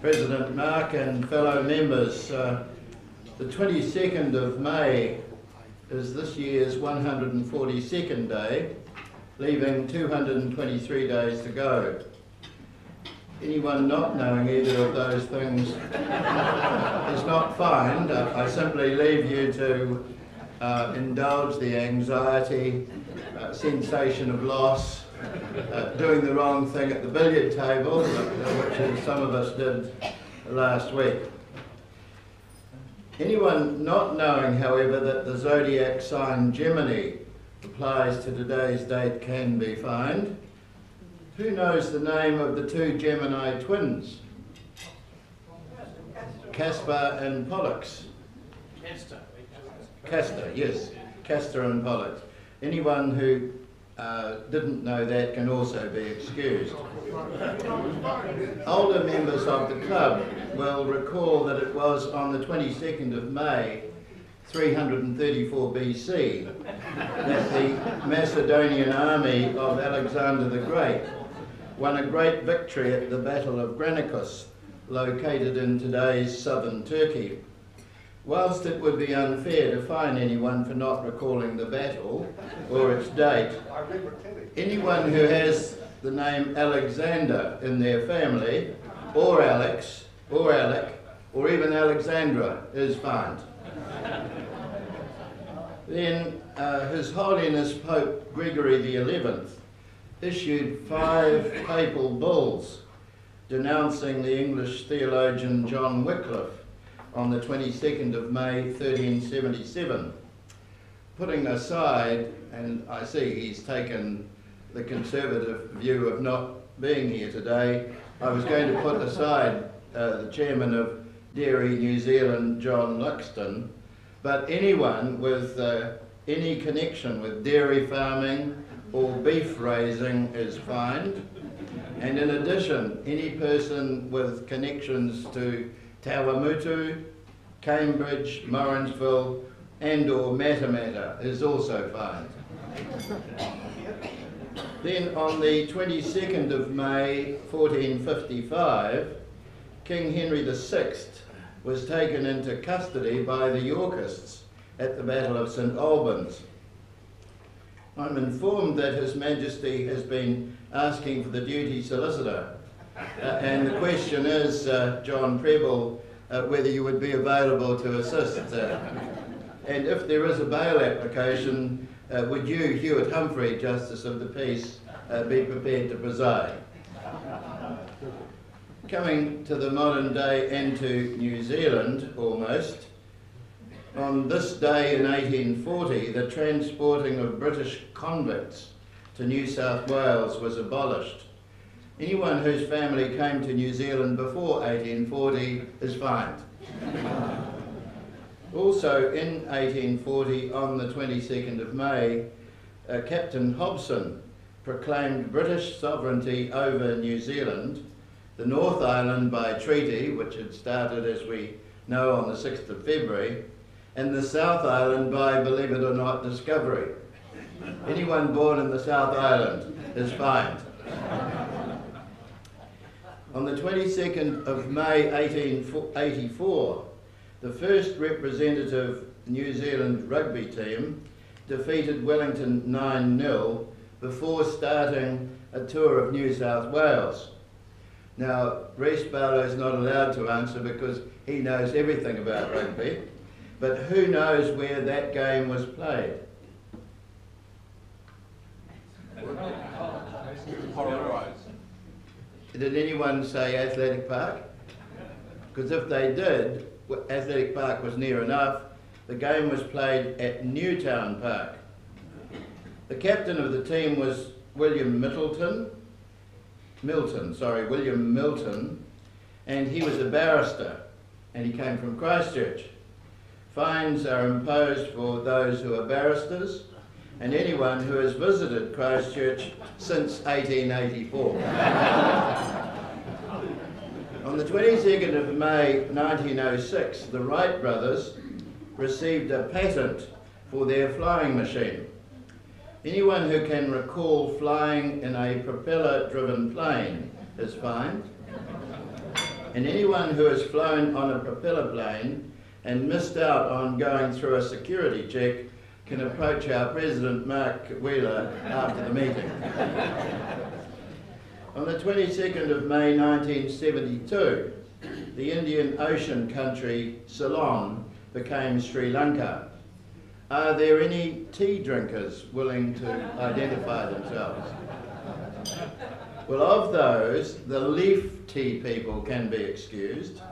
President Mark and fellow members, the 22nd of May is this year's 142nd day, leaving 223 days to go. Anyone not knowing either of those things is not fined. I simply leave you to indulge the anxiety, sensation of loss, doing the wrong thing at the billiard table, which some of us did last week. Anyone not knowing, however, that the zodiac sign Gemini applies to today's date can be fined. Who knows the name of the two Gemini twins? Caspar and Pollux. Castor, yes. Castor and Pollux. Anyone who didn't know that can also be excused. Older members of the club will recall that it was on the 22nd of May 334 BC that the Macedonian army of Alexander the Great won a great victory at the Battle of Granicus, located in today's southern Turkey. Whilst it would be unfair to fine anyone for not recalling the battle or its date, anyone who has the name Alexander in their family, or Alex, or Alec, or even Alexandra is fined. Then His Holiness Pope Gregory XI issued 5 papal bulls denouncing the English theologian John Wycliffe on the 22nd of May 1377. Putting aside, and I see he's taken the conservative view of not being here today, I was going to put aside the chairman of Dairy New Zealand, John Luxton, but anyone with any connection with dairy farming or beef raising is fined. And in addition, any person with connections to Tawamutu, Cambridge, Morrinsville and or Matamata is also fined. Then on the 22nd of May 1455, King Henry VI was taken into custody by the Yorkists at the Battle of St Albans. I'm informed that His Majesty has been asking for the duty solicitor, and the question is, John Preble, whether you would be available to assist. And if there is a bail application, would you, Hewitt Humphrey, Justice of the Peace, be prepared to preside? Coming to the modern day and to New Zealand, almost, on this day in 1840, the transporting of British convicts to New South Wales was abolished. Anyone whose family came to New Zealand before 1840 is fined. Also in 1840, on the 22nd of May, Captain Hobson proclaimed British sovereignty over New Zealand, the North Island by treaty, which had started, as we know, on the 6th of February, and the South Island by, believe it or not, discovery. Anyone born in the South Island is fined. On the 22nd of May 1884, the first representative New Zealand rugby team defeated Wellington 9-0 before starting a tour of New South Wales. Now, Reece Barlow is not allowed to answer because he knows everything about rugby, but who knows where that game was played? Did anyone say Athletic Park? Because if they did, Athletic Park was near enough. The game was played at Newtown Park. The captain of the team was William Milton, and he was a barrister, and he came from Christchurch. Fines are imposed for those who are barristers and anyone who has visited Christchurch since 1884. On the 22nd of May 1906, the Wright brothers received a patent for their flying machine. Anyone who can recall flying in a propeller-driven plane is fined. And anyone who has flown on a propeller plane and missed out on going through a security check can approach our President Mark Wheeler after the meeting. On the 22nd of May 1972, the Indian Ocean country Ceylon became Sri Lanka. Are there any tea drinkers willing to identify themselves? Well, of those, the leaf tea people can be excused,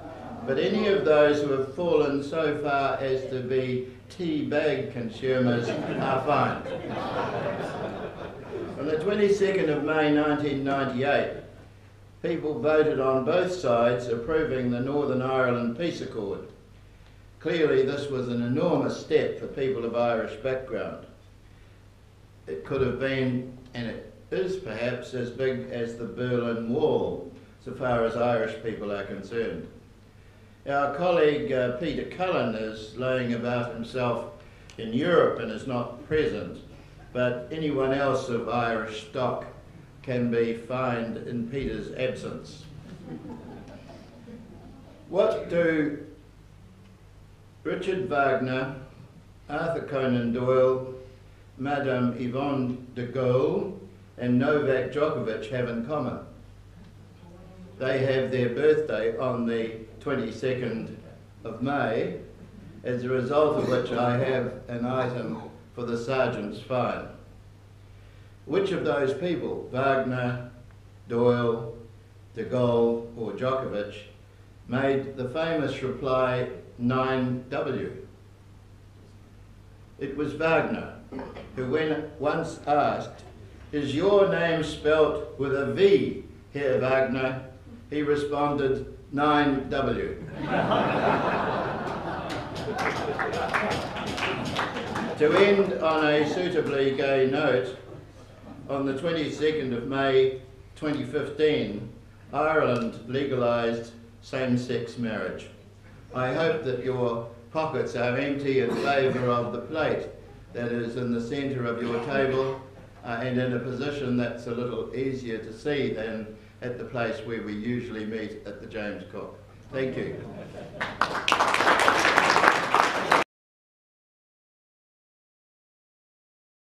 but any of those who have fallen so far as to be tea bag consumers are fine. On the 22nd of May 1998, people voted on both sides approving the Northern Ireland Peace Accord. Clearly this was an enormous step for people of Irish background. It could have been, and it is perhaps, as big as the Berlin Wall, so far as Irish people are concerned. Our colleague Peter Cullen is laying about himself in Europe and is not present, but anyone else of Irish stock can be fined in Peter's absence. What do Richard Wagner, Arthur Conan Doyle, Madame Yvonne de Gaulle and Novak Djokovic have in common? They have their birthday on the 22nd of May, as a result of which I have an item for the Sergeant's fine. Which of those people, Wagner, Doyle, de Gaulle or Djokovic, made the famous reply 9W? It was Wagner, who when once asked, "Is your name spelt with a V, Herr Wagner?" he responded, 9W. To end on a suitably gay note, on the 22nd of May 2015, Ireland legalised same-sex marriage. I hope that your pockets are empty in favour of the plate that is in the centre of your table and in a position that's a little easier to see than at the place where we usually meet at the James Cook. Thank you.